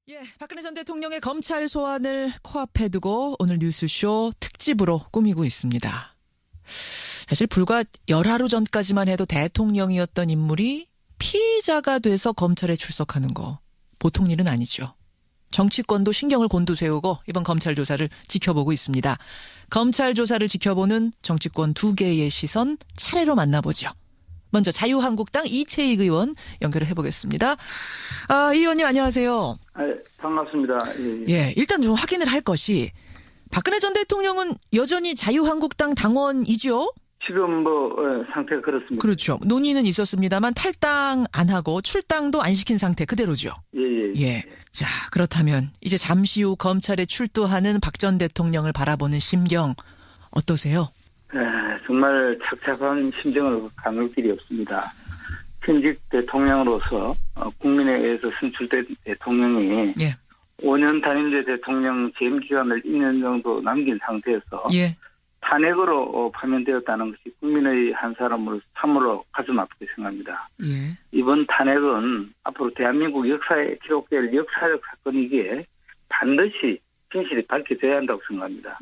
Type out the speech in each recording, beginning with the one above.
예, 박근혜 전 대통령의 검찰 소환을 코앞에 두고 오늘 뉴스쇼 특집으로 꾸미고 있습니다. 사실 불과 열하루 전까지만 해도 대통령이었던 인물이 피의자가 돼서 검찰에 출석하는 거 보통 일은 아니죠. 정치권도 신경을 곤두세우고 이번 검찰 조사를 지켜보고 있습니다. 검찰 조사를 지켜보는 정치권 두 개의 시선 차례로 만나보죠. 먼저 자유한국당 이채익 의원 연결을 해보겠습니다. 이 의원님 안녕하세요. 반갑습니다. 예, 일단 좀 확인을 할 것이 박근혜 전 대통령은 여전히 자유한국당 당원이죠? 지금 상태가 그렇습니다. 그렇죠. 논의는 있었습니다만 탈당 안 하고 출당도 안 시킨 상태 그대로죠. 예. 자, 그렇다면 이제 잠시 후 검찰에 출두하는 박 전 대통령을 바라보는 심경 어떠세요? 정말 착잡한 심정을 가눌 길이 없습니다. 현직 대통령으로서 국민에 의해서 선출된 대통령이 5년 단임제 대통령 재임 기간을 2년 정도 남긴 상태에서 탄핵으로 파면되었다는 것이 국민의 한 사람으로 참으로 가슴 아프게 생각합니다. 이번 탄핵은 앞으로 대한민국 역사에 기록될 역사적 사건이기에 반드시 진실이 밝혀져야 한다고 생각합니다.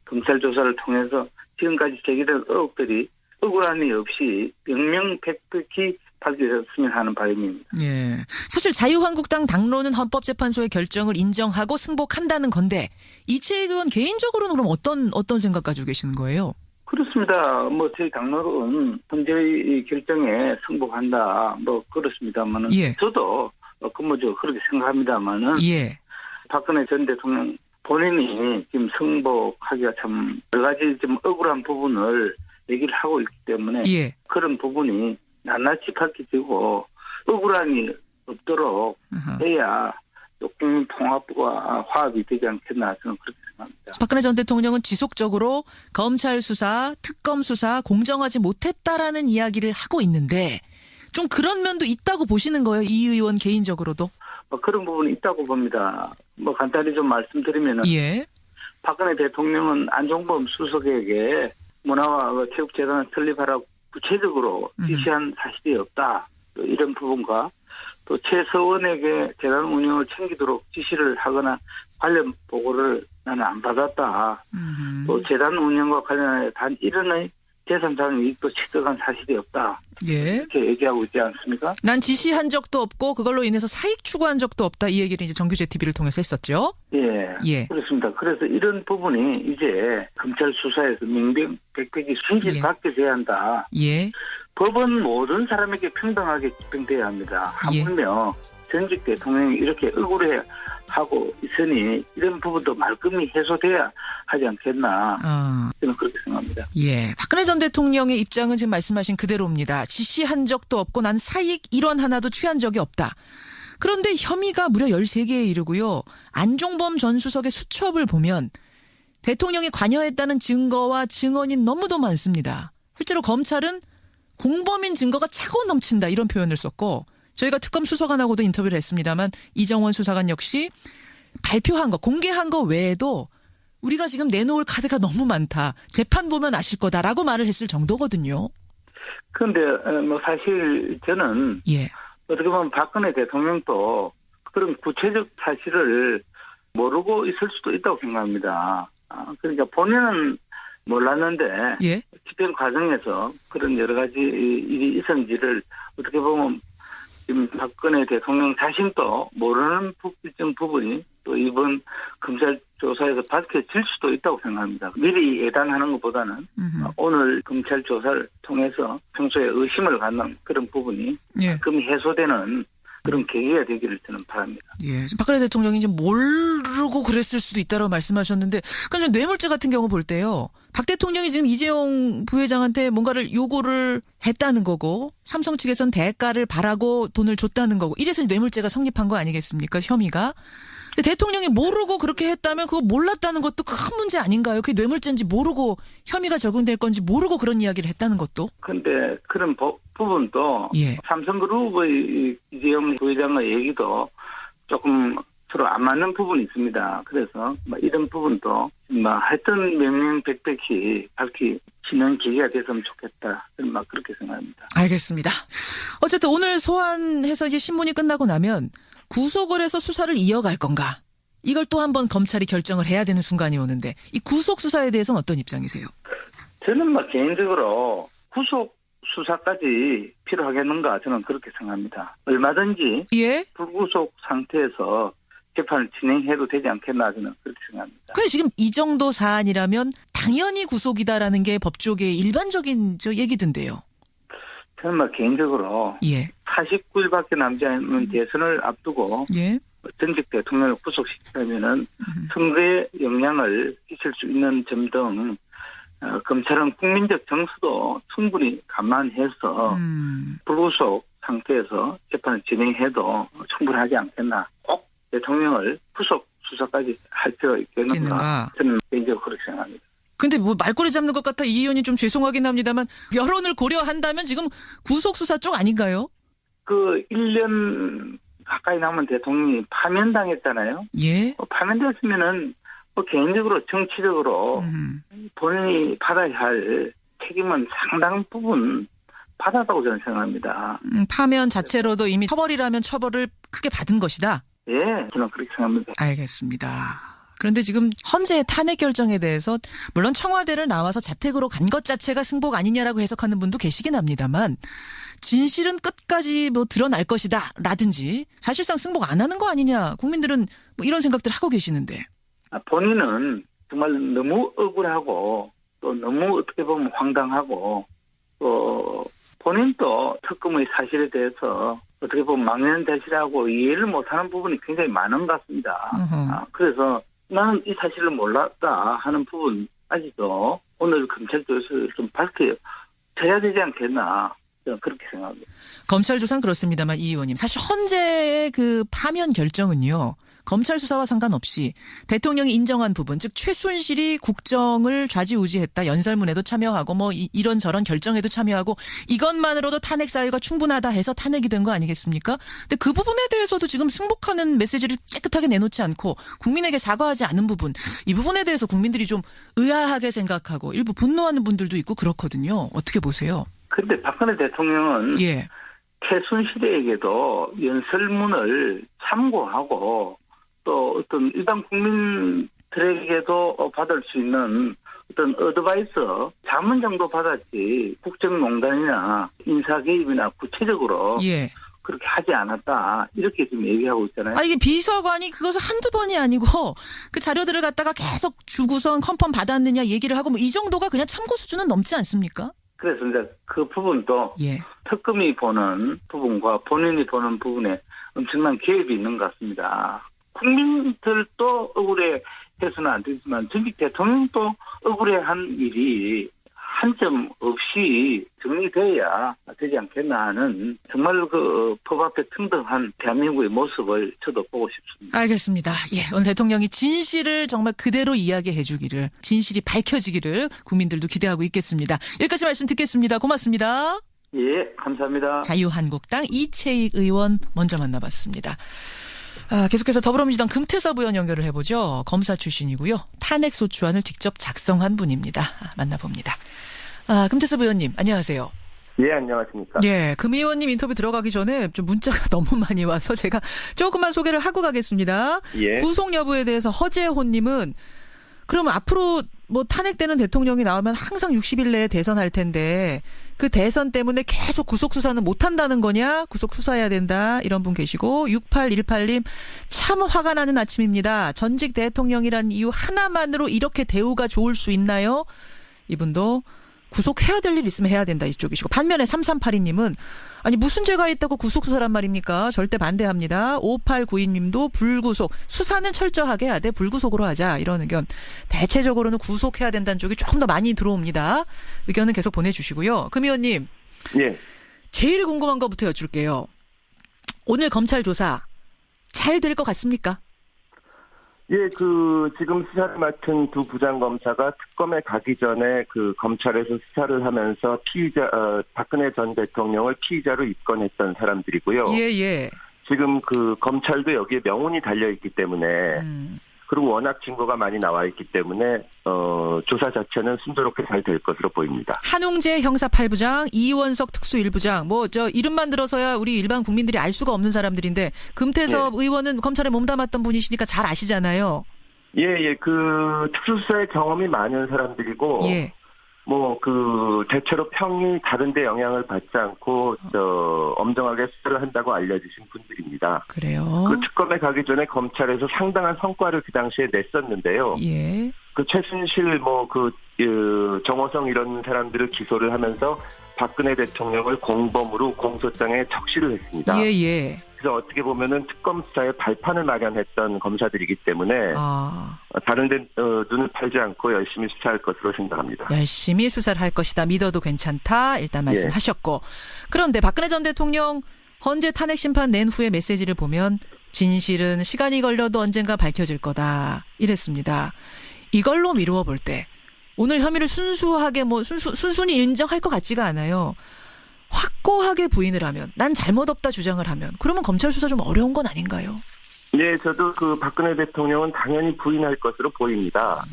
검찰 조사를 통해서 지금까지 제기된 의혹들이 억울함이 없이 명명백백히 밝혀졌으면 하는 바람입니다. 사실 자유한국당 당론은 헌법재판소의 결정을 인정하고 승복한다는 건데 이채익 의원 개인적으로는 그럼 어떤 생각 가지고 계시는 거예요? 그렇습니다. 저희 당론은 현재의 결정에 승복한다. 그렇습니다만은 저도 근본적으로 그렇게 생각합니다만은 박근혜 전 대통령 본인이 지금 승복하기가 참 여러 가지 좀 억울한 부분을 얘기를 하고 있기 때문에 그런 부분이 낱낱이 밝혀지고 억울함이 없도록 해야 국민 통합과 화합이 되지 않겠나 저는 그렇게 생각합니다. 박근혜 전 대통령은 지속적으로 검찰 수사, 특검 수사 공정하지 못했다라는 이야기를 하고 있는데 좀 그런 면도 있다고 보시는 거예요? 이 의원 개인적으로도? 그런 부분이 있다고 봅니다. 간단히 좀 말씀드리면은 박근혜 대통령은 안종범 수석에게 문화와 체육재단을 설립하라고 구체적으로 지시한 사실이 없다. 또 이런 부분과 또 최서원에게 재단 운영을 챙기도록 지시를 하거나 관련 보고를 나는 안 받았다. 또 재단 운영과 관련해 단 1원의 제3자 이익도 취득한 사실이 없다. 이렇게 얘기하고 있지 않습니까? 난 지시한 적도 없고 그걸로 인해서 사익 추구한 적도 없다. 이 얘기를 이제 정규제 TV를 통해서 했었죠. 그렇습니다. 그래서 이런 부분이 이제 검찰 수사에서 명명백백히 순실히 밝혀져야 한다. 법은 모든 사람에게 평등하게 집행돼야 합니다. 하물며 전직 대통령이 이렇게 억울해하고 있으니 이런 부분도 말끔히 해소돼야 하지 않겠나 저는 그렇게 생각합니다. 박근혜 전 대통령의 입장은 지금 말씀하신 그대로입니다. 지시한 적도 없고 난 사익 1원 하나도 취한 적이 없다. 그런데 혐의가 무려 13개에 이르고요. 안종범 전 수석의 수첩을 보면 대통령이 관여했다는 증거와 증언이 너무도 많습니다. 실제로 검찰은 공범인 증거가 차고 넘친다 이런 표현을 썼고 저희가 특검 수사관하고도 인터뷰를 했습니다만 이정원 수사관 역시 발표한 거 공개한 거 외에도 우리가 지금 내놓을 카드가 너무 많다. 재판 보면 아실 거다라고 말을 했을 정도거든요. 그런데 사실 저는 어떻게 보면 박근혜 대통령도 그런 구체적 사실을 모르고 있을 수도 있다고 생각합니다. 그러니까 본인은 몰랐는데 집행 과정에서 그런 여러 가지 일이 있었는지를 어떻게 보면 지금 박근혜 대통령 자신도 모르는 일정 부분이 또 이번 검찰 조사에서 밝혀질 수도 있다고 생각합니다. 미리 예단하는 것보다는 오늘 검찰 조사를 통해서 평소에 의심을 갖는 그런 부분이 가끔 해소되는 그런 계기가 되기를 저는 바랍니다. 박근혜 대통령이 이제 모르고 그랬을 수도 있다고 말씀하셨는데, 그러니까 뇌물죄 같은 경우 볼 때요. 박 대통령이 지금 이재용 부회장한테 뭔가를 요구를 했다는 거고, 삼성 측에선 대가를 바라고 돈을 줬다는 거고, 이래서 뇌물죄가 성립한 거 아니겠습니까? 혐의가. 근데 대통령이 모르고 그렇게 했다면 그거 몰랐다는 것도 큰 문제 아닌가요? 그게 뇌물죄인지 모르고 혐의가 적용될 건지 모르고 그런 이야기를 했다는 것도. 그런데 그런 부분도 삼성그룹의 이재용 부회장의 얘기도 조금 서로 안 맞는 부분이 있습니다. 그래서 이런 부분도 하여튼 명명백백히 밝히는 기회가 됐으면 좋겠다. 그렇게 생각합니다. 알겠습니다. 어쨌든 오늘 소환해서 이제 신문이 끝나고 나면 구속을 해서 수사를 이어갈 건가? 이걸 또 한 번 검찰이 결정을 해야 되는 순간이 오는데 이 구속 수사에 대해서는 어떤 입장이세요? 저는 개인적으로 구속 수사까지 필요하겠는가 저는 그렇게 생각합니다. 얼마든지 예? 불구속 상태에서 재판을 진행해도 되지 않겠나 저는 그렇게 생각합니다. 그래 지금 이 정도 사안이라면 당연히 구속이다라는 게 법조계의 일반적인 얘기던데요. 저는 개인적으로 예. 49일밖에 남지 않은 대선을 앞두고 예. 전직 대통령을 구속시키려면은 선거에 영향을 끼칠 수 있는 점 등 검찰은 국민적 정서도 충분히 감안해서 불구속 상태에서 재판을 진행해도 충분하지 않겠나. 꼭 대통령을 구속 수사까지 할 필요가 있겠는가. 저는 개인적으로 그렇게 생각합니다. 근데 말꼬리 잡는 것 같아 이 의원님 좀 죄송하긴 합니다만 여론을 고려한다면 지금 구속 수사 쪽 아닌가요? 1년 가까이 남은 대통령이 파면당했잖아요. 예. 파면됐으면은 개인적으로 정치적으로 본인이 받아야 할 책임은 상당 부분 받았다고 저는 생각합니다. 파면 자체로도 이미 처벌이라면 처벌을 크게 받은 것이다. 예, 저는 그렇게 생각합니다. 알겠습니다. 그런데 지금 헌재의 탄핵 결정에 대해서 물론 청와대를 나와서 자택으로 간 것 자체가 승복 아니냐라고 해석하는 분도 계시긴 합니다만 진실은 끝까지 드러날 것이다 라든지 사실상 승복 안 하는 거 아니냐 국민들은 이런 생각들 하고 계시는데 본인은 정말 너무 억울하고 또 너무 어떻게 보면 황당하고 또 본인도 특검의 사실에 대해서 어떻게 보면 망연자실하고 이해를 못하는 부분이 굉장히 많은 것 같습니다. 그래서 나는 이 사실을 몰랐다 하는 부분까지도 오늘 검찰 조사를 좀 밝혀져야 되지 않겠나 저는 그렇게 생각합니다. 검찰 조사는 그렇습니다만 이 의원님 사실 헌재의 파면 결정은요. 검찰 수사와 상관없이 대통령이 인정한 부분, 즉 최순실이 국정을 좌지우지했다. 연설문에도 참여하고 이런저런 결정에도 참여하고 이것만으로도 탄핵 사유가 충분하다 해서 탄핵이 된 거 아니겠습니까? 근데 그 부분에 대해서도 지금 승복하는 메시지를 깨끗하게 내놓지 않고 국민에게 사과하지 않은 부분, 이 부분에 대해서 국민들이 좀 의아하게 생각하고 일부 분노하는 분들도 있고 그렇거든요. 어떻게 보세요? 그런데 박근혜 대통령은 예. 최순실에게도 연설문을 참고하고 또 어떤 일반 국민들에게도 받을 수 있는 어떤 어드바이스 자문 정도 받았지 국정농단이나 인사 개입이나 구체적으로 예. 그렇게 하지 않았다 이렇게 지금 얘기하고 있잖아요. 이게 비서관이 그것을 한두 번이 아니고 그 자료들을 갖다가 계속 주고선 컨펌 받았느냐 얘기를 하고 이 정도가 그냥 참고 수준은 넘지 않습니까? 그래서 이제 그 부분도 예. 특검이 보는 부분과 본인이 보는 부분에 엄청난 개입이 있는 것 같습니다. 국민들도 억울해해서는 안 되지만 전직 대통령도 억울해한 일이 한 점 없이 정리돼야 되지 않겠나 하는 정말 법 앞에 등등한 대한민국의 모습을 저도 보고 싶습니다. 알겠습니다. 예, 오늘 대통령이 진실을 정말 그대로 이야기해 주기를, 진실이 밝혀지기를 국민들도 기대하고 있겠습니다. 여기까지 말씀 듣겠습니다. 고맙습니다. 예, 감사합니다. 자유한국당 이채익 의원 먼저 만나봤습니다. 계속해서 더불어민주당 금태섭 의원 연결을 해보죠. 검사 출신이고요. 탄핵소추안을 직접 작성한 분입니다. 만나봅니다. 금태섭 의원님 안녕하세요. 예, 안녕하십니까. 예, 금 의원님 인터뷰 들어가기 전에 좀 문자가 너무 많이 와서 제가 조금만 소개를 하고 가겠습니다. 예. 구속 여부에 대해서 허재호님은 그럼 앞으로 탄핵되는 대통령이 나오면 항상 60일 내에 대선할 텐데 그 대선 때문에 계속 구속수사는 못한다는 거냐? 구속수사해야 된다. 이런 분 계시고 6818님 참 화가 나는 아침입니다. 전직 대통령이란 이유 하나만으로 이렇게 대우가 좋을 수 있나요? 이분도 구속해야 될 일 있으면 해야 된다 이쪽이시고 반면에 3382님은 아니 무슨 죄가 있다고 구속수사란 말입니까? 절대 반대합니다. 5892님도 불구속 수사는 철저하게 해야 돼 불구속으로 하자 이런 의견. 대체적으로는 구속해야 된다는 쪽이 조금 더 많이 들어옵니다. 의견은 계속 보내주시고요. 금 의원님. 예. 제일 궁금한 것부터 여쭐게요. 오늘 검찰 조사 잘 될 것 같습니까? 예, 지금 수사를 맡은 두 부장검사가 특검에 가기 전에 검찰에서 수사를 하면서 박근혜 전 대통령을 피의자로 입건했던 사람들이고요. 예, 예. 지금 검찰도 여기에 명운이 달려있기 때문에, 그리고 워낙 증거가 많이 나와 있기 때문에 조사 자체는 순조롭게 잘 될 것으로 보입니다. 한웅재 형사 8부장, 이원석 특수 1부장, 이름만 들어서야 우리 일반 국민들이 알 수가 없는 사람들인데 금태섭 의원은 검찰에 몸담았던 분이시니까 잘 아시잖아요. 예, 그 특수수사의 경험이 많은 사람들이고, 대체로 평이 다른데 영향을 받지 않고, 엄정하게 수사를 한다고 알려주신 분들입니다. 그래요? 그 특검에 가기 전에 검찰에서 상당한 성과를 그 당시에 냈었는데요. 예. 그 최순실, 정호성 이런 사람들을 기소를 하면서 박근혜 대통령을 공범으로 공소장에 적시를 했습니다. 예. 그래서 어떻게 보면은 특검 수사에 발판을 마련했던 검사들이기 때문에 다른 데 눈을 팔지 않고 열심히 수사할 것으로 생각합니다. 열심히 수사를 할 것이다. 믿어도 괜찮다. 일단 말씀하셨고. 그런데 박근혜 전 대통령 헌재 탄핵 심판 낸 후에 메시지를 보면 진실은 시간이 걸려도 언젠가 밝혀질 거다. 이랬습니다. 이걸로 미루어 볼 때 오늘 혐의를 순수하게 순순히 인정할 것 같지가 않아요. 확고하게 부인을 하면, 난 잘못 없다 주장을 하면, 그러면 검찰 수사 좀 어려운 건 아닌가요? 네, 저도 그 박근혜 대통령은 당연히 부인할 것으로 보입니다.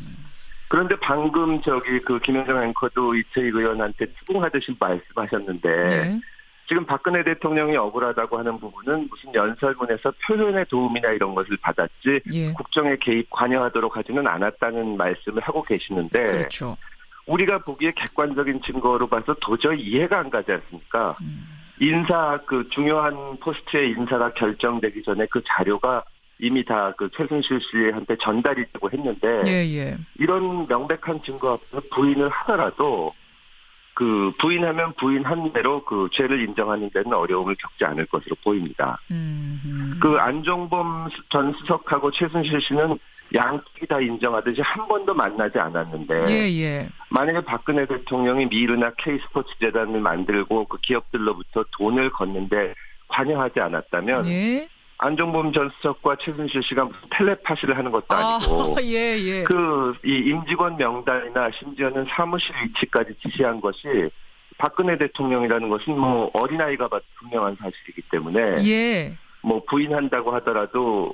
그런데 방금 김현정 앵커도 이채익 의원한테 추궁하듯이 말씀하셨는데, 지금 박근혜 대통령이 억울하다고 하는 부분은 무슨 연설문에서 표현의 도움이나 이런 것을 받았지, 국정에 개입, 관여하도록 하지는 않았다는 말씀을 하고 계시는데, 그렇죠. 우리가 보기에 객관적인 증거로 봐서 도저히 이해가 안 가지 않습니까? 중요한 포스트의 인사가 결정되기 전에 그 자료가 이미 다 최순실 씨한테 전달이 되고 했는데, 이런 명백한 증거 앞에서 부인을 하더라도, 부인하면 부인한 대로 죄를 인정하는 데는 어려움을 겪지 않을 것으로 보입니다. 안종범 전 수석하고 최순실 씨는 양측이 다 인정하듯이 한 번도 만나지 않았는데, 만약에 박근혜 대통령이 미르나 K스포츠재단을 만들고 그 기업들로부터 돈을 걷는데 관여하지 않았다면, 안종범 전 수석과 최순실 씨가 무슨 텔레파시를 하는 것도 아니고, 이 임직원 명단이나 심지어는 사무실 위치까지 지시한 것이 박근혜 대통령이라는 것은 어린아이가 봐도 분명한 사실이기 때문에, 부인한다고 하더라도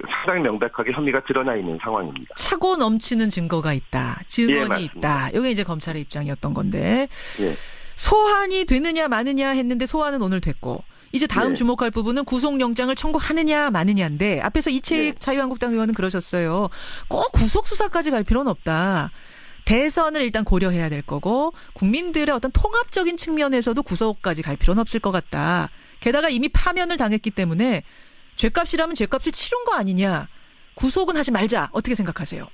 상당히 명백하게 혐의가 드러나 있는 상황입니다. 차고 넘치는 증거가 있다. 증언이 있다. 이게 이제 검찰의 입장이었던 건데, 소환이 되느냐 마느냐 했는데 소환은 오늘 됐고, 이제 다음 주목할 부분은 구속영장을 청구하느냐 마느냐인데, 앞에서 이채익 자유한국당 의원은 그러셨어요. 꼭 구속수사까지 갈 필요는 없다. 대선을 일단 고려해야 될 거고, 국민들의 어떤 통합적인 측면에서도 구속까지 갈 필요는 없을 것 같다. 게다가 이미 파면을 당했기 때문에 죄값이라면 죄값을 치른 거 아니냐. 구속은 하지 말자. 어떻게 생각하세요?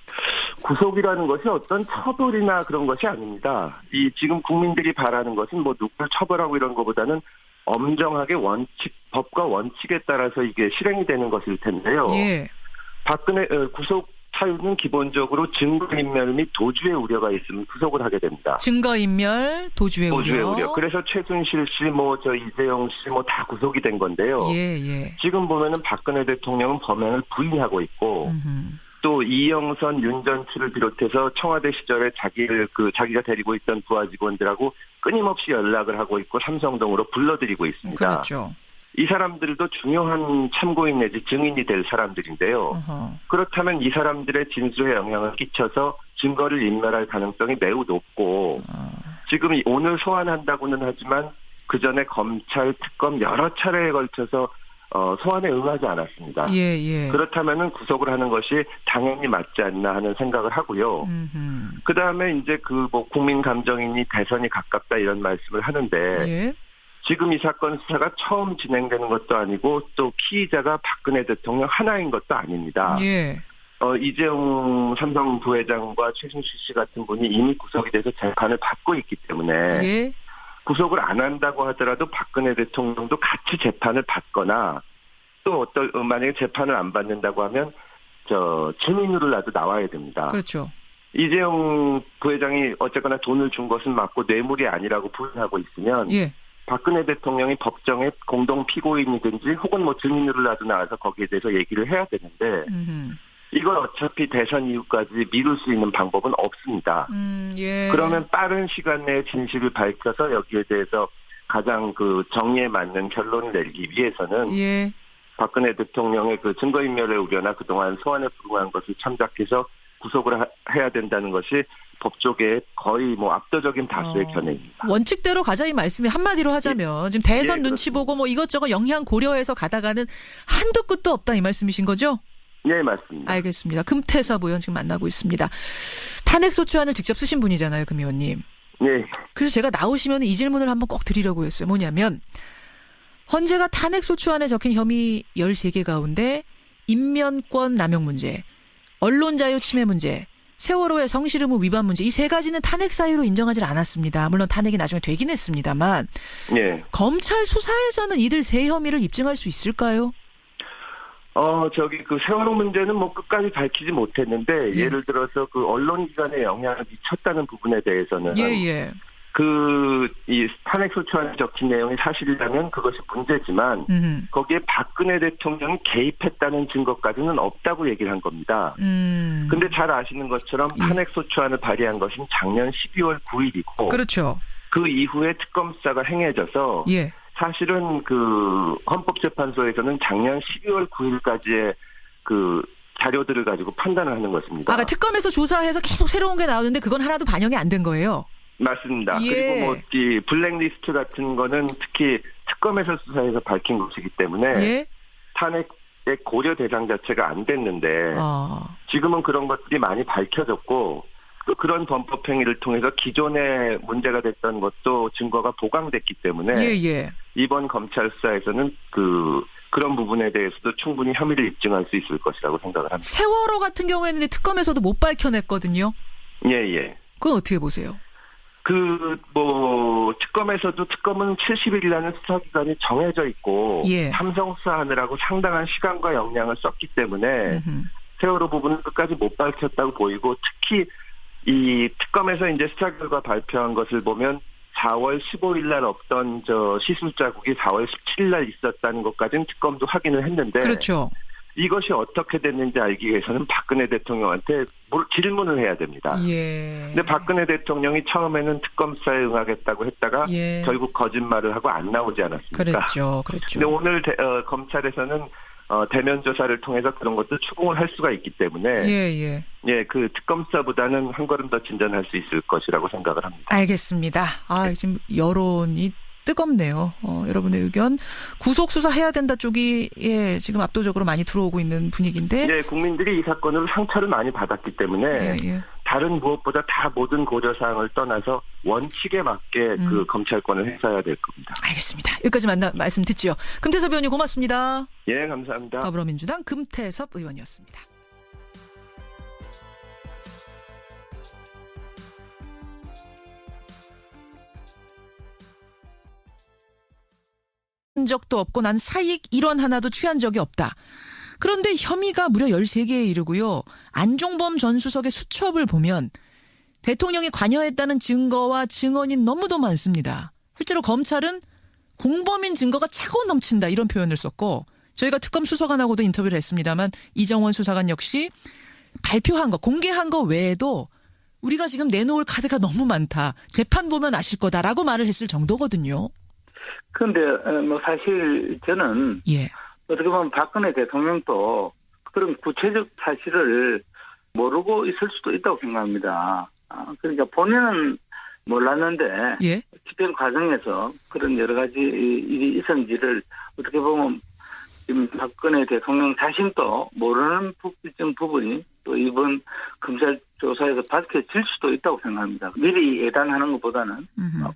구속이라는 것이 어떤 처벌이나 그런 것이 아닙니다. 지금 국민들이 바라는 것은 누구를 처벌하고 이런 것보다는 엄정하게 법과 원칙에 따라서 이게 실행이 되는 것일 텐데요. 박근혜 구속 사유는 기본적으로 증거인멸 및 도주의 우려가 있으면 구속을 하게 됩니다. 증거인멸, 도주의 우려. 그래서 최순실 씨, 이재용 씨, 다 구속이 된 건데요. 지금 보면은 박근혜 대통령은 범행을 부인하고 있고, 또 이영선, 윤전추를 비롯해서 청와대 시절에 자기가 데리고 있던 부하 직원들하고 끊임없이 연락을 하고 있고 삼성동으로 불러들이고 있습니다. 그렇죠. 이 사람들도 중요한 참고인 내지 증인이 될 사람들인데요. 그렇다면 이 사람들의 진술에 영향을 끼쳐서 증거를 인멸할 가능성이 매우 높고, 지금 오늘 소환한다고는 하지만 그 전에 검찰, 특검 여러 차례에 걸쳐서 소환에 응하지 않았습니다. 그렇다면은 구속을 하는 것이 당연히 맞지 않나 하는 생각을 하고요. 그 다음에 이제 국민 감정이니 대선이 가깝다 이런 말씀을 하는데, 지금 이 사건 수사가 처음 진행되는 것도 아니고 또 피의자가 박근혜 대통령 하나인 것도 아닙니다. 이재용 삼성 부회장과 최순실 씨 같은 분이 이미 구속이 돼서 재판을 받고 있기 때문에 구속을 안 한다고 하더라도 박근혜 대통령도 같이 재판을 받거나, 또 만약에 재판을 안 받는다고 하면 증인으로라도 나와야 됩니다. 그렇죠. 이재용 부회장이 어쨌거나 돈을 준 것은 맞고 뇌물이 아니라고 부인하고 있으면, 박근혜 대통령이 법정에 공동 피고인이든지 혹은 증인으로라도 나와서 거기에 대해서 얘기를 해야 되는데, 이걸 어차피 대선 이후까지 미룰 수 있는 방법은 없습니다. 그러면 빠른 시간 내에 진실을 밝혀서 여기에 대해서 가장 정의에 맞는 결론을 내리기 위해서는 박근혜 대통령의 그 증거인멸의 우려나 그동안 소환에 불응한 것을 참작해서 구속을 해야 된다는 것이 법조계의 거의 뭐 압도적인 다수의 견해입니다. 원칙대로 가자 이 말씀이 한마디로 하자면 지금 대선 눈치 보고 뭐 이것저것 영향 고려해서 가다가는 한도 끝도 없다 이 말씀이신 거죠? 네, 맞습니다. 알겠습니다. 금태섭 의원 지금 만나고 있습니다. 탄핵소추안을 직접 쓰신 분이잖아요, 금 의원님. 네. 그래서 제가 나오시면 이 질문을 한번 꼭 드리려고 했어요. 뭐냐면 헌재가 탄핵소추안에 적힌 혐의 13개 가운데 인면권 남용 문제, 언론자유 침해 문제, 세월호의 성실 의무 위반 문제 이 세 가지는 탄핵 사유로 인정하지 않았습니다. 물론 탄핵이 나중에 되긴 했습니다만 네. 검찰 수사에서는 이들 세 혐의를 입증할 수 있을까요? 그 세월호 문제는 뭐 끝까지 밝히지 못했는데 예를 들어서 그 언론기관에 영향을 미쳤다는 부분에 대해서는 이 탄핵소추안에 적힌 내용이 사실이라면 그것이 문제지만 거기에 박근혜 대통령이 개입했다는 증거까지는 없다고 얘기를 한 겁니다. 근데 잘 아시는 것처럼 탄핵소추안을 발의한 것은 작년 12월 9일이고 그렇죠. 그 이후에 특검 수사가 행해져서 사실은 그 헌법재판소에서는 작년 12월 9일까지의 그 자료들을 가지고 판단을 하는 것입니다. 그러니까 특검에서 조사해서 계속 새로운 게 나오는데 그건 하나도 반영이 안 된 거예요? 맞습니다. 그리고 뭐 이 블랙리스트 같은 거는 특히 특검에서 수사해서 밝힌 것이기 때문에 탄핵의 고려 대상 자체가 안 됐는데 지금은 그런 것들이 많이 밝혀졌고 또 그런 범법 행위를 통해서 기존에 문제가 됐던 것도 증거가 보강됐기 때문에 이번 검찰 수사에서는 그런 부분에 대해서도 충분히 혐의를 입증할 수 있을 것이라고 생각을 합니다. 세월호 같은 경우에는 특검에서도 못 밝혀냈거든요. 그건 어떻게 보세요? 특검에서도 특검은 70일이라는 수사기간이 정해져 있고 삼성 수사하느라고 상당한 시간과 역량을 썼기 때문에 세월호 부분은 끝까지 못 밝혔다고 보이고 특히 이 특검에서 이제 수사 결과 발표한 것을 보면 4월 15일 날 없던 시술 자국이 4월 17일 날 있었다는 것까지는 특검도 확인을 했는데 그렇죠. 이것이 어떻게 됐는지 알기 위해서는 박근혜 대통령한테 질문을 해야 됩니다. 근데 박근혜 대통령이 처음에는 특검 수사에 응하겠다고 했다가 결국 거짓말을 하고 안 나오지 않았습니까? 그렇죠. 근데 오늘 검찰에서는 대면 조사를 통해서 그런 것도 추궁을 할 수가 있기 때문에 그 특검 수사보다는 한 걸음 더 진전할 수 있을 것이라고 생각을 합니다. 알겠습니다. 지금 여론이 뜨겁네요. 여러분의 의견 구속 수사해야 된다 쪽이 지금 압도적으로 많이 들어오고 있는 분위기인데 국민들이 이 사건으로 상처를 많이 받았기 때문에 다른 무엇보다 다 모든 고려사항을 떠나서 원칙에 맞게 그 검찰권을 행사해야 될 겁니다. 알겠습니다. 여기까지 말씀 듣죠. 금태섭 의원님 고맙습니다. 감사합니다. 더불어민주당 금태섭 의원이었습니다. 적도 없고 난 사익 1원 하나도 취한 적이 없다. 그런데 혐의가 무려 13개에 이르고요. 안종범 전 수석의 수첩을 보면 대통령이 관여했다는 증거와 증언이 너무도 많습니다. 실제로 검찰은 공범인 증거가 차고 넘친다 이런 표현을 썼고 저희가 특검 수사관하고도 인터뷰를 했습니다만 이정원 수사관 역시 발표한 거 공개한 거 외에도 우리가 지금 내놓을 카드가 너무 많다. 재판 보면 아실 거다라고 말을 했을 정도거든요. 그런데 사실 저는 어떻게 보면 박근혜 대통령도 그런 구체적 사실을 모르고 있을 수도 있다고 생각합니다. 그러니까 본인은 몰랐는데 집행 과정에서 그런 여러 가지 일이 있었는지를 어떻게 보면 지금 박근혜 대통령 자신도 모르는 일정 부분이 또 이번 검찰 조사에서 밝혀질 수도 있다고 생각합니다. 미리 예단하는 것보다는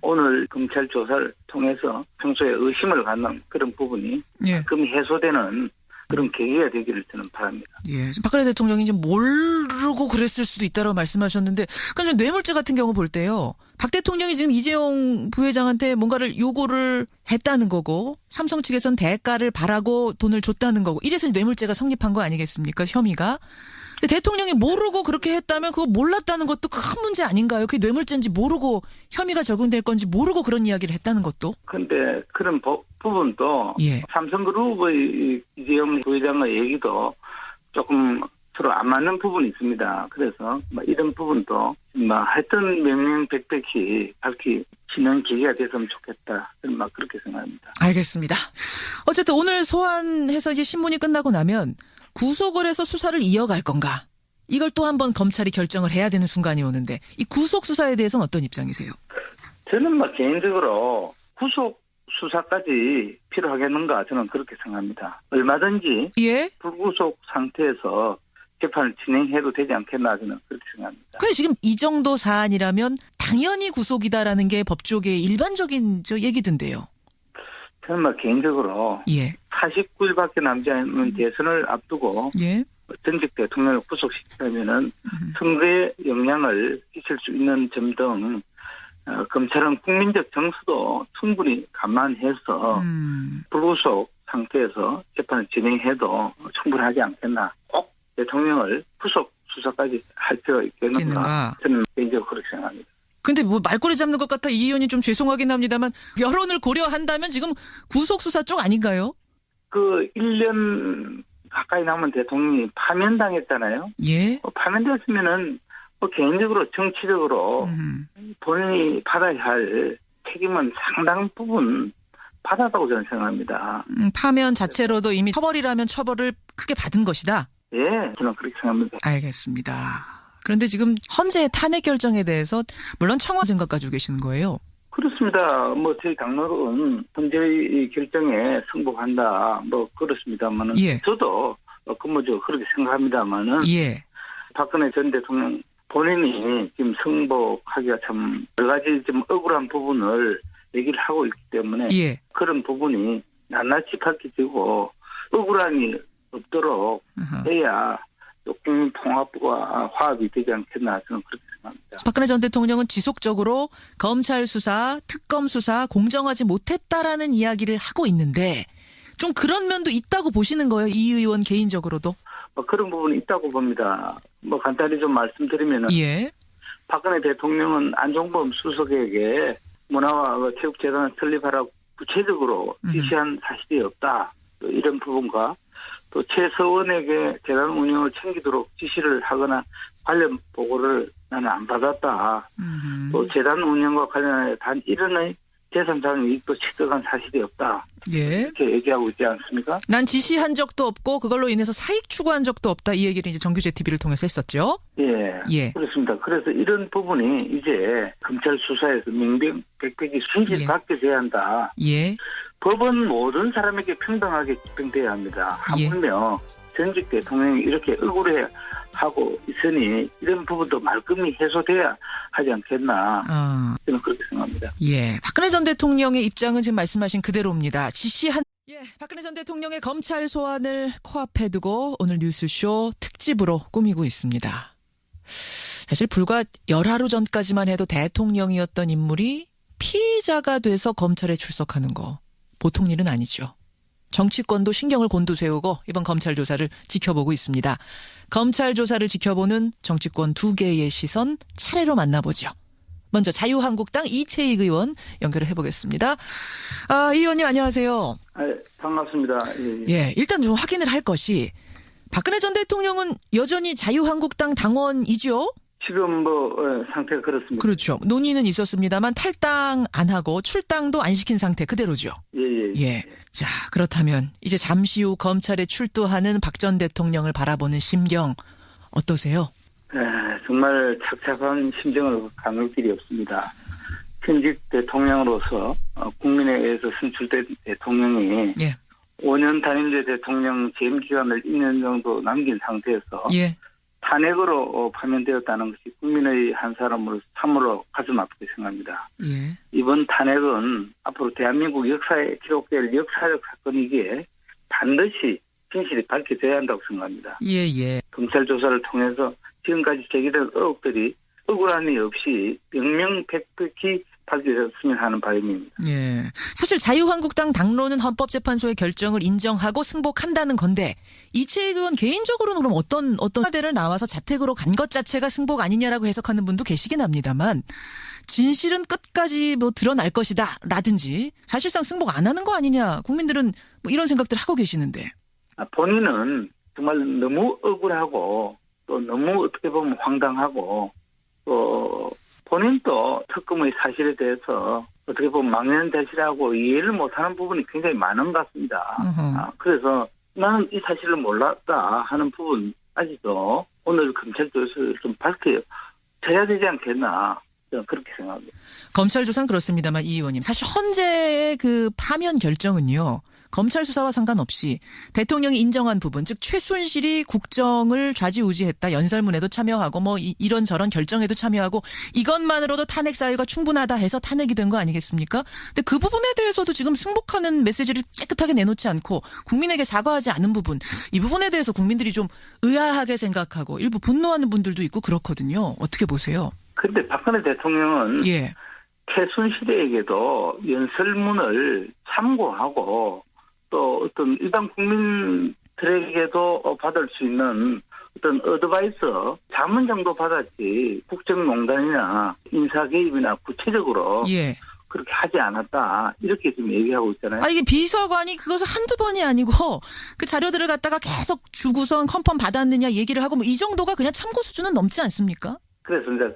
오늘 검찰 조사를 통해서 평소에 의심을 갖는 그런 부분이 가끔 해소되는 그런 계기가 되기를 저는 바랍니다. 박근혜 대통령이 이제 모르고 그랬을 수도 있다고 말씀하셨는데, 그러니까 뇌물죄 같은 경우 볼 때요. 박 대통령이 지금 이재용 부회장한테 뭔가를 요구를 했다는 거고, 삼성 측에서는 대가를 바라고 돈을 줬다는 거고, 이래서 뇌물죄가 성립한 거 아니겠습니까? 혐의가. 근데 대통령이 모르고 그렇게 했다면 그거 몰랐다는 것도 큰 문제 아닌가요? 그게 뇌물죄인지 모르고 혐의가 적용될 건지 모르고 그런 이야기를 했다는 것도. 그런데 그런 부분도 삼성그룹의 이재용 부회장의 얘기도 조금 서로 안 맞는 부분이 있습니다. 그래서 이런 부분도 하여튼 명명백백히 밝히는 계기가 됐으면 좋겠다. 저는 그렇게 생각합니다. 알겠습니다. 어쨌든 오늘 소환해서 이제 신문이 끝나고 나면 구속을 해서 수사를 이어갈 건가? 이걸 또 한번 검찰이 결정을 해야 되는 순간이 오는데 이 구속 수사에 대해서는 어떤 입장이세요? 저는 개인적으로 구속 수사까지 필요하겠는가 저는 그렇게 생각합니다. 얼마든지 예? 불구속 상태에서 재판을 진행해도 되지 않겠나 저는 그렇게 생각합니다. 그래 지금 이 정도 사안이라면 당연히 구속이다라는 게 법조계의 일반적인 얘기던데요. 저는 개인적으로 예. 49일밖에 남지 않은 대선을 앞두고 예. 전직 대통령을 구속시키려면은 선거에 영향을 끼칠 수 있는 점 등 검찰은 국민적 정서도 충분히 감안해서 불구속 상태에서 재판을 진행해도 충분하지 않겠나. 꼭 대통령을 구속 수사까지 할 필요가 있겠는가. 저는 개인적으로 그렇게 생각합니다. 근데 말꼬리 잡는 것 같아 이 의원이 좀 죄송하긴 합니다만 여론을 고려한다면 지금 구속 수사 쪽 아닌가요? 1년 가까이 남은 대통령이 파면당했잖아요. 예. 파면됐으면은 개인적으로 정치적으로 본인이 받아야 할 책임은 상당 부분 받았다고 저는 생각합니다. 파면 자체로도 이미 처벌이라면 처벌을 크게 받은 것이다. 예, 저는 그렇게 생각합니다. 알겠습니다. 그런데 지금 헌재의 탄핵 결정에 대해서 물론 청와대 생각 가지고 계시는 거예요. 그렇습니다. 저희 당론은 헌재의 결정에 승복한다. 그렇습니다만은 예. 저도 근무적으로 그렇게 생각합니다만은 예. 박근혜 전 대통령 본인이 지금 승복하기가 참 여러 가지 좀 억울한 부분을 얘기를 하고 있기 때문에 예. 그런 부분이 낱낱이 밝혀지고 억울함이 없도록 해야 국민 통합과 화합이 되지 않겠나 저는 그렇게 생각합니다. 박근혜 전 대통령은 지속적으로 검찰 수사, 특검 수사 공정하지 못했다라는 이야기를 하고 있는데 좀 그런 면도 있다고 보시는 거예요? 이 의원 개인적으로도? 그런 부분이 있다고 봅니다. 간단히 좀 말씀드리면은 예. 박근혜 대통령은 안종범 수석에게 문화와 체육재단을 설립하라고 구체적으로 지시한 사실이 없다. 또 이런 부분과 또 최서원에게 재단 운영을 챙기도록 지시를 하거나 관련 보고를 나는 안 받았다. 또 재단 운영과 관련해 단 1원의 재산상 이익도 취득한 사실이 없다. 예. 이렇게 얘기하고 있지 않습니까? 난 지시한 적도 없고 그걸로 인해서 사익 추구한 적도 없다. 이 얘기를 이제 정규제 TV를 통해서 했었죠. 예. 예. 그렇습니다. 그래서 이런 부분이 이제 검찰 수사에서 명백백히 순실받게 돼야 한다. 예. 법은 모든 사람에게 평등하게 집행돼야 합니다. 하물며 전직 대통령이 이렇게 억울해하고 있으니 이런 부분도 말끔히 해소돼야 하지 않겠나. 저는 그렇게 생각합니다. 예, 박근혜 전 대통령의 입장은 지금 말씀하신 그대로입니다. 박근혜 전 대통령의 검찰 소환을 코앞에 두고 오늘 뉴스쇼 특집으로 꾸미고 있습니다. 사실 불과 열하루 전까지만 해도 대통령이었던 인물이 피의자가 돼서 검찰에 출석하는 거 보통 일은 아니죠. 정치권도 신경을 곤두세우고 이번 검찰 조사를 지켜보고 있습니다. 검찰 조사를 지켜보는 정치권 두 개의 시선 차례로 만나보죠. 먼저 자유한국당 이채익 의원 연결을 해보겠습니다. 이 의원님 안녕하세요. 반갑습니다. 예, 일단 좀 확인을 할 것이 박근혜 전 대통령은 여전히 자유한국당 당원이죠? 지금 상태가 그렇습니다. 그렇죠. 논의는 있었습니다만 탈당 안 하고 출당도 안 시킨 상태 그대로죠. 예. 자, 그렇다면 이제 잠시 후 검찰에 출두하는 박 전 대통령을 바라보는 심경 어떠세요? 정말 착잡한 심정을 가눌 길이 없습니다. 현직 대통령으로서 국민에 의해서 선출된 대통령이 5년 단임제 대통령 재임 기간을 2년 정도 남긴 상태에서 탄핵으로 파면되었다는 것이 국민의 한 사람으로 참으로 가슴 아프게 생각합니다. 이번 탄핵은 앞으로 대한민국 역사에 기록될 역사적 사건이기에 반드시 진실이 밝혀져야 한다고 생각합니다. 검찰 조사를 통해서 지금까지 제기된 의혹들이 억울함이 없이 명명백백히 밝혀졌으면 하는 바람입니다. 예. 사실 자유한국당 당론은 헌법재판소의 결정을 인정하고 승복한다는 건데 이채익 의원 개인적으로는 그럼 어떤 사대를 나와서 자택으로 간 것 자체가 승복 아니냐라고 해석하는 분도 계시긴 합니다만 진실은 끝까지 드러날 것이다 라든지 사실상 승복 안 하는 거 아니냐 국민들은 이런 생각들 하고 계시는데. 본인은 정말 너무 억울하고 또 너무 어떻게 보면 황당하고 또 본인도 특검의 사실에 대해서 어떻게 보면 망연자실하고 이해를 못하는 부분이 굉장히 많은 것 같습니다. 그래서 나는 이 사실을 몰랐다 하는 부분 아직도 오늘 검찰 조사를 좀 밝혀져야 되지 않겠나 저는 그렇게 생각합니다. 검찰 조사는 그렇습니다만 이 의원님 사실 헌재의 그 파면 결정은요. 검찰 수사와 상관없이 대통령이 인정한 부분, 즉 최순실이 국정을 좌지우지했다. 연설문에도 참여하고 뭐 이런저런 결정에도 참여하고 이것만으로도 탄핵 사유가 충분하다 해서 탄핵이 된 거 아니겠습니까? 근데 그 부분에 대해서도 지금 승복하는 메시지를 깨끗하게 내놓지 않고 국민에게 사과하지 않은 부분, 이 부분에 대해서 국민들이 좀 의아하게 생각하고 일부 분노하는 분들도 있고 그렇거든요. 어떻게 보세요? 근데 박근혜 대통령은 최순실에게도 연설문을 참고하고 또 어떤 일반 국민들에게도 받을 수 있는 어떤 어드바이서 자문 정도 받았지 국정농단이나 인사 개입이나 구체적으로 그렇게 하지 않았다 이렇게 지금 얘기하고 있잖아요. 이게 비서관이 그것을 한두 번이 아니고 그 자료들을 갖다가 계속 주고선 컨펌 받았느냐 얘기를 하고 뭐 이 정도가 그냥 참고 수준은 넘지 않습니까? 그래서 이제